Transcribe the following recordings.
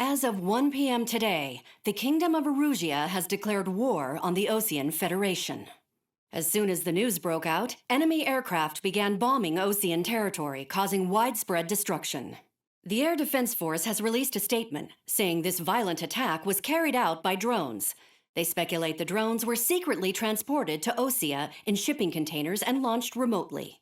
As of 1 p.m. today, the Kingdom of Erusia has declared war on the Osean Federation. As soon as the news broke out, enemy aircraft began bombing Osean territory, causing widespread destruction. The Air Defense Force has released a statement saying this violent attack was carried out by drones. They speculate the drones were secretly transported to Osea in shipping containers and launched remotely.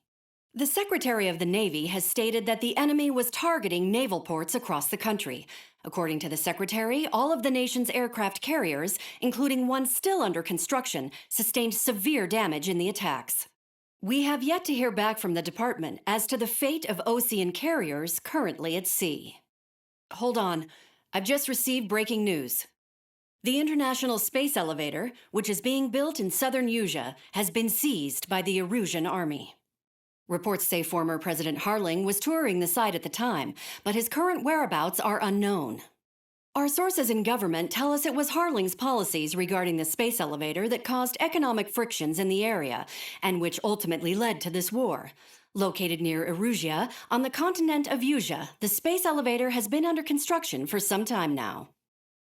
The Secretary of the Navy has stated that the enemy was targeting naval ports across the country. According to the Secretary, all of the nation's aircraft carriers, including one still under construction, sustained severe damage in the attacks. We have yet to hear back from the department as to the fate of Osean carriers currently at sea. Hold on, I've just received breaking news. The International Space Elevator, which is being built in southern Usea, has been seized by the Erusian Army. Reports say former President Harling was touring the site at the time, but his current whereabouts are unknown. Our sources in government tell us it was Harling's policies regarding the space elevator that caused economic frictions in the area, and which ultimately led to this war. Located near Erusia, on the continent of Usea, the space elevator has been under construction for some time now.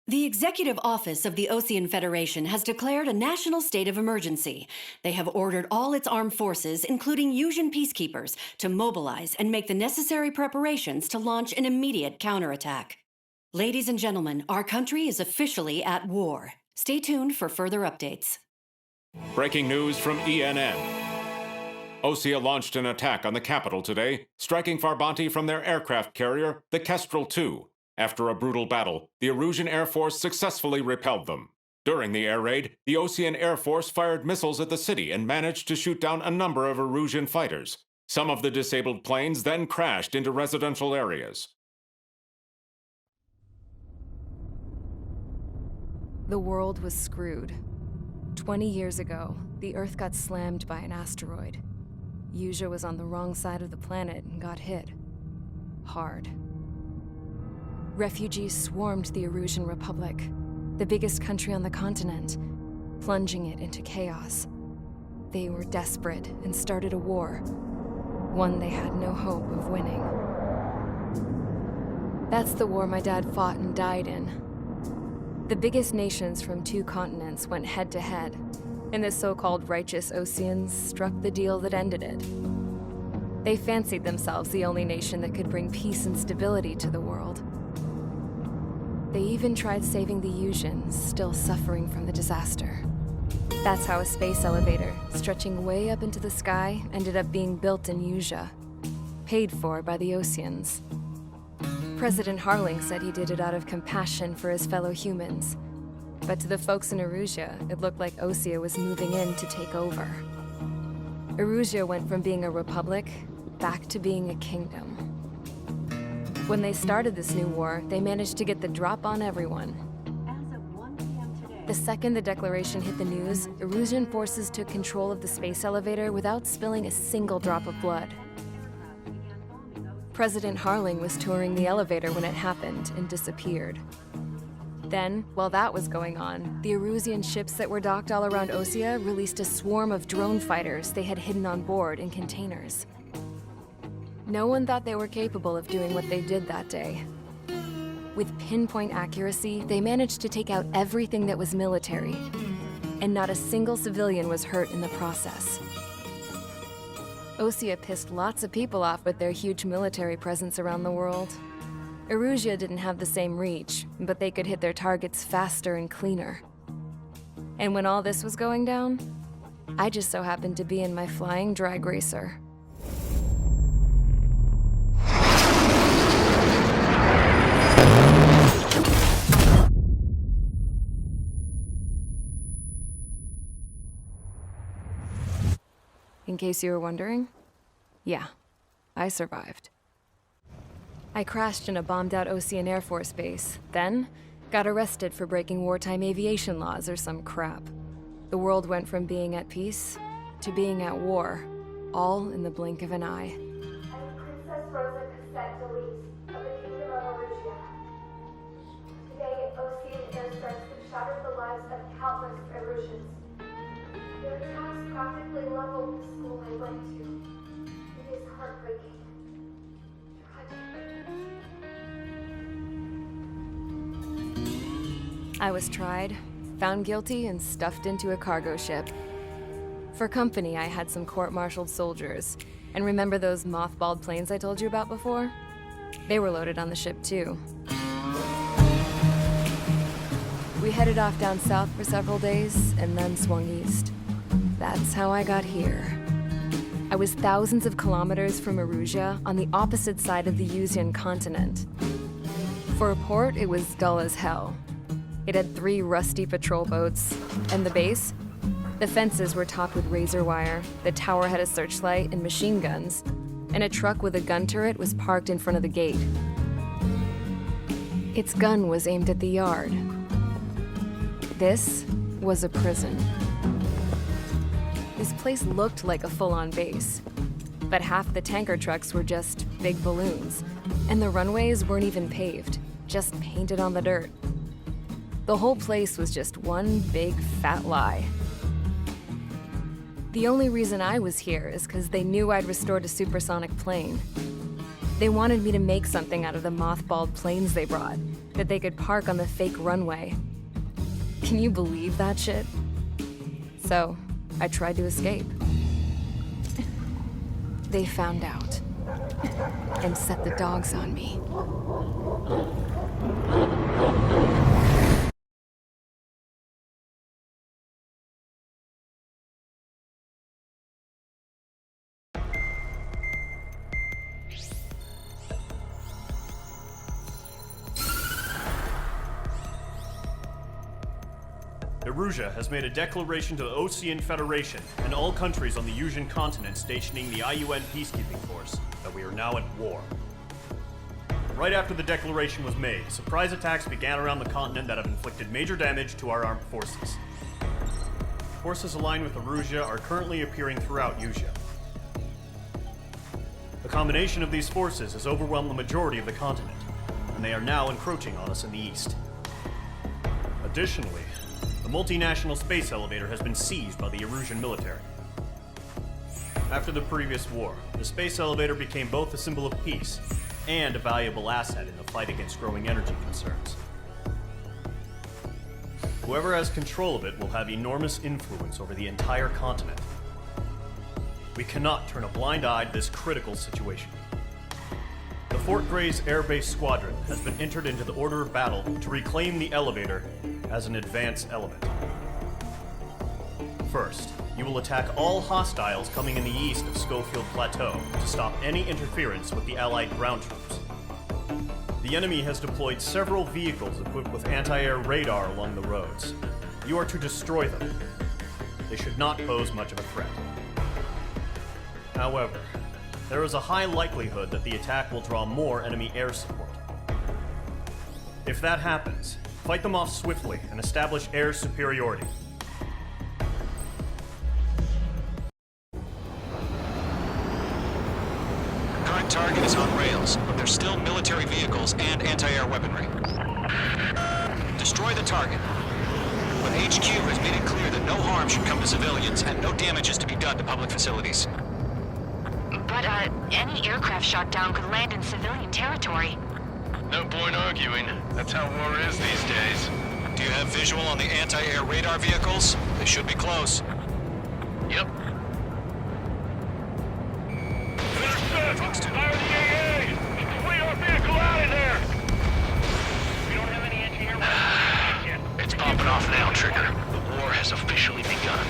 The Executive Office of the Osean Federation has declared a national state of emergency. They have ordered all its armed forces, including Usian peacekeepers, to mobilize and make the necessary preparations to launch an immediate counterattack. Ladies and gentlemen, our country is officially at war. Stay tuned for further updates. Breaking news from ENN. Osea launched an attack on the capital today, striking Farbanti from their aircraft carrier, the Kestrel II. After a brutal battle, the Erusian Air Force successfully repelled them. During the air raid, the Osean Air Force fired missiles at the city and managed to shoot down a number of Erusian fighters. Some of the disabled planes then crashed into residential areas. The world was screwed. 20 years ago, the Earth got slammed by an asteroid. Usea was on the wrong side of the planet and got hit. Hard. Refugees swarmed the Erusian Republic, the biggest country on the continent, plunging it into chaos. They were desperate and started a war, one they had no hope of winning. That's the war my dad fought and died in. The biggest nations from 2 continents went head-to-head, and the so-called righteous Oseans struck the deal that ended it. They fancied themselves the only nation that could bring peace and stability to the world. They even tried saving the Usians, still suffering from the disaster. That's how a space elevator, stretching way up into the sky, ended up being built in Usea, paid for by the Oseans. President Harling said he did it out of compassion for his fellow humans. But to the folks in Erusia, it looked like Osea was moving in to take over. Erusia went from being a republic back to being a kingdom. When they started this new war, they managed to get the drop on everyone. As of 1 p.m. today, The second the declaration hit the news, Erusian forces took control of the space elevator without spilling a single drop of blood. President Harling was touring the elevator when it happened and disappeared. Then, while that was going on, the Erusian ships that were docked all around Osea released a swarm of drone fighters they had hidden on board in containers. No one thought they were capable of doing what they did that day. With pinpoint accuracy, they managed to take out everything that was military, and not a single civilian was hurt in the process. Osea pissed lots of people off with their huge military presence around the world. Erusia didn't have the same reach, but they could hit their targets faster and cleaner. And when all this was going down, I just so happened to be in my flying drag racer. In case you were wondering, yeah, I survived. I crashed in a bombed-out Osean Air Force base, then got arrested for breaking wartime aviation laws or some crap. The world went from being at peace to being at war, all in the blink of an eye. I'm Princess Rosa Cassette Delete of the Kingdom of Erusia. Today, Osean airstrikes have shattered the lives of countless Erusians. Their attacks practically leveled the school I went to. It is heartbreaking. Tragic. I was tried, found guilty, and stuffed into a cargo ship. For company, I had some court-martialed soldiers. And remember those mothballed planes I told you about before? They were loaded on the ship, too. We headed off down south for several days, and then swung east. That's how I got here. I was thousands of kilometers from Erusia, on the opposite side of the Yuzian continent. For a port, it was dull as hell. It had 3 rusty patrol boats, and the base? The fences were topped with razor wire, the tower had a searchlight and machine guns, and a truck with a gun turret was parked in front of the gate. Its gun was aimed at the yard. This was a prison. This place looked like a full-on base, but half the tanker trucks were just big balloons, and the runways weren't even paved, just painted on the dirt. The whole place was just one big fat lie. The only reason I was here is because they knew I'd restored a supersonic plane. They wanted me to make something out of the mothballed planes they brought, that they could park on the fake runway. Can you believe that shit? So, I tried to escape. They found out, and set the dogs on me. Erusia has made a declaration to the Ocean Federation and all countries on the Yuzian continent stationing the IUN peacekeeping force that we are now at war. Right after the declaration was made, surprise attacks began around the continent that have inflicted major damage to our armed forces. Forces aligned with Erusia are currently appearing throughout Yusia. The combination of these forces has overwhelmed the majority of the continent, and they are now encroaching on us in the east. Additionally, the multinational space elevator has been seized by the Erusian military. After the previous war, the space elevator became both a symbol of peace and a valuable asset in the fight against growing energy concerns. Whoever has control of it will have enormous influence over the entire continent. We cannot turn a blind eye to this critical situation. The Fort Gray's Air Base Squadron has been entered into the order of battle to reclaim the elevator as an advance element. First, you will attack all hostiles coming in the east of Schofield Plateau to stop any interference with the Allied ground troops. The enemy has deployed several vehicles equipped with anti-air radar along the roads. You are to destroy them. They should not pose much of a threat. However, there is a high likelihood that the attack will draw more enemy air support. If that happens, fight them off swiftly and establish air superiority. Current target is on rails, but there's still military vehicles and anti-air weaponry. Destroy the target. But HQ has made it clear that no harm should come to civilians and no damage is to be done to public facilities. But, any aircraft shot down could land in civilian territory. No point arguing. That's how war is these days. Do you have visual on the anti-air radar vehicles? They should be close. Yep. Fire the AA! Flee our vehicle out of there! We don't have any anti-air weapons yet. It's popping off now, Trigger. The war has officially begun.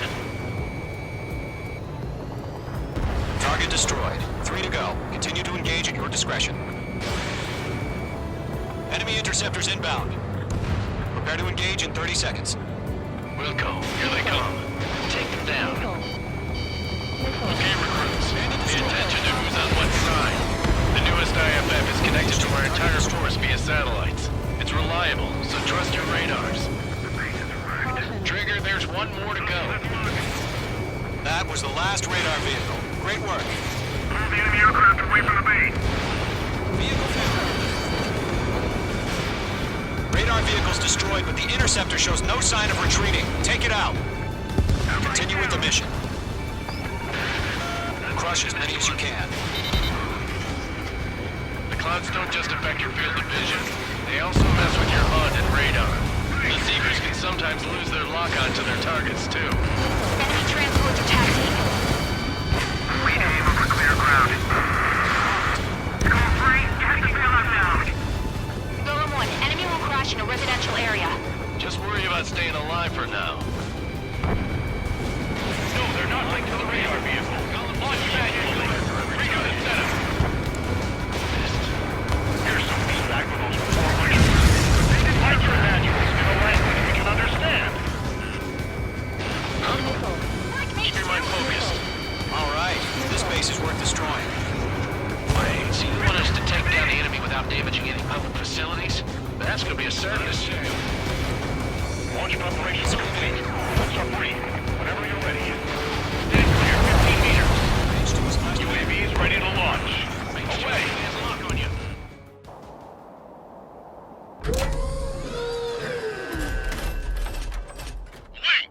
Target destroyed. 3 to go. Continue to engage at your discretion. Enemy interceptors inbound. Prepare to engage in 30 seconds. Wilco, here they come. Take them down. Okay, recruits. Pay attention to who's on what side. The newest IFF is connected to our entire force via satellites. It's reliable, so trust your radars. Trigger, there's one more to go. That was the last radar vehicle. Great work. Move the enemy aircraft away from the base. Vehicle failure. Radar vehicle's destroyed, but the interceptor shows no sign of retreating. Take it out. Continue with the mission. Crush as many as you can. The clouds don't just affect your field of vision. They also mess with your HUD and radar. The secret sometimes lose their lock-on to their targets, too. Enemy transports are taxiing. We aim over clear ground. Call 3, taxi bailout down. Golem 1, enemy will crash in a residential area. Just worry about staying alive for now. No, they're not linked to the radar vehicle. Launch manually. Redo the setup. Here's some feedback with those 400. Lights are manuals in a language we can understand. Keep your mind focused. All right, this base is worth destroying. Wait, so you want us to take down the enemy without damaging any public facilities? That's gonna be a service. Launch preparations complete. Submarine, whenever you're ready. Stand clear 15 meters. UAV is ready to launch. Away. Lock on you. Wait.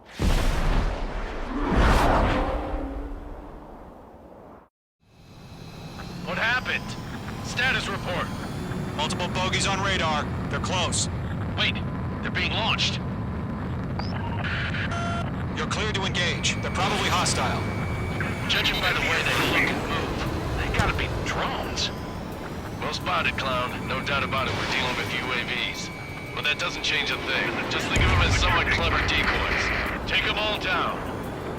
What happened? Status report. Multiple bogies on radar. They're close. Wait, they're being launched. You're cleared to engage. They're probably hostile. Judging by the way they look and move, they gotta be drones. Well spotted, Clown. No doubt about it, we're dealing with UAVs. But that doesn't change a thing. Just think of them as somewhat clever decoys. Take them all down.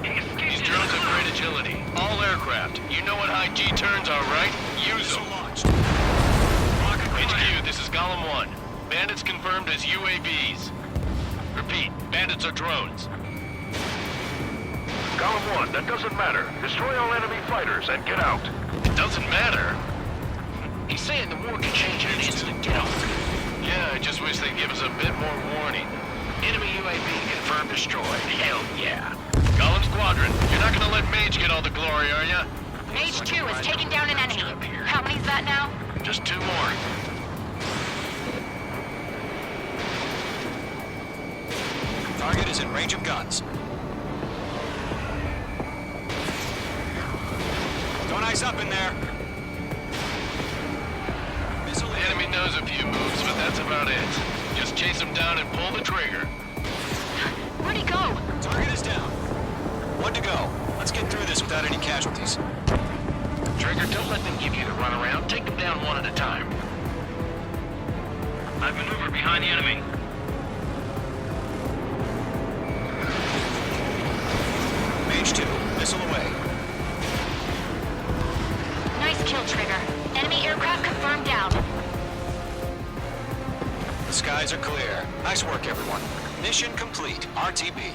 These drones have great agility. All aircraft. You know what high G turns are, right? Use them. HQ, this is Golem 1. Bandits confirmed as UAVs. Repeat, bandits are drones. Golem 1, that doesn't matter. Destroy all enemy fighters and get out. It doesn't matter. He's saying the war can change in an instant. Get out. Yeah, I just wish they'd give us a bit more warning. Enemy UAV confirmed destroyed. Hell yeah. Golem Squadron, you're not gonna let Mage get all the glory, are ya? Mage 2 is taking down an enemy. How many's that now? Just 2 more. Target is in range of guns. Don't eyes up in there. Missile The enemy knows a few moves, but that's about it. Just chase him down and pull the trigger. Where'd he go? Target is down. 1 to go. Let's get through this without any casualties. Trigger, don't let them give you the runaround. Take them down one at a time. I've maneuvered behind the enemy. Mage 2, missile away. Nice kill, Trigger. Enemy aircraft confirmed down. The skies are clear. Nice work, everyone. Mission complete. RTB.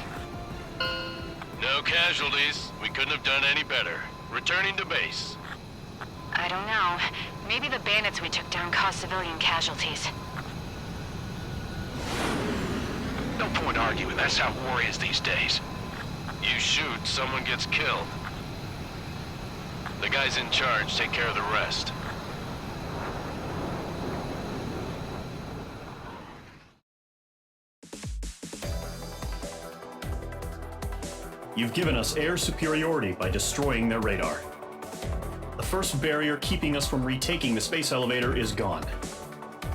No casualties. We couldn't have done any better. Returning to base. I don't know. Maybe the bandits we took down caused civilian casualties. No point arguing. That's how war is these days. You shoot, someone gets killed. The guys in charge take care of the rest. You've given us air superiority by destroying their radar. The first barrier keeping us from retaking the space elevator is gone.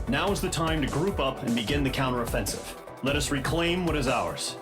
Now is the time to group up and begin the counteroffensive. Let us reclaim what is ours.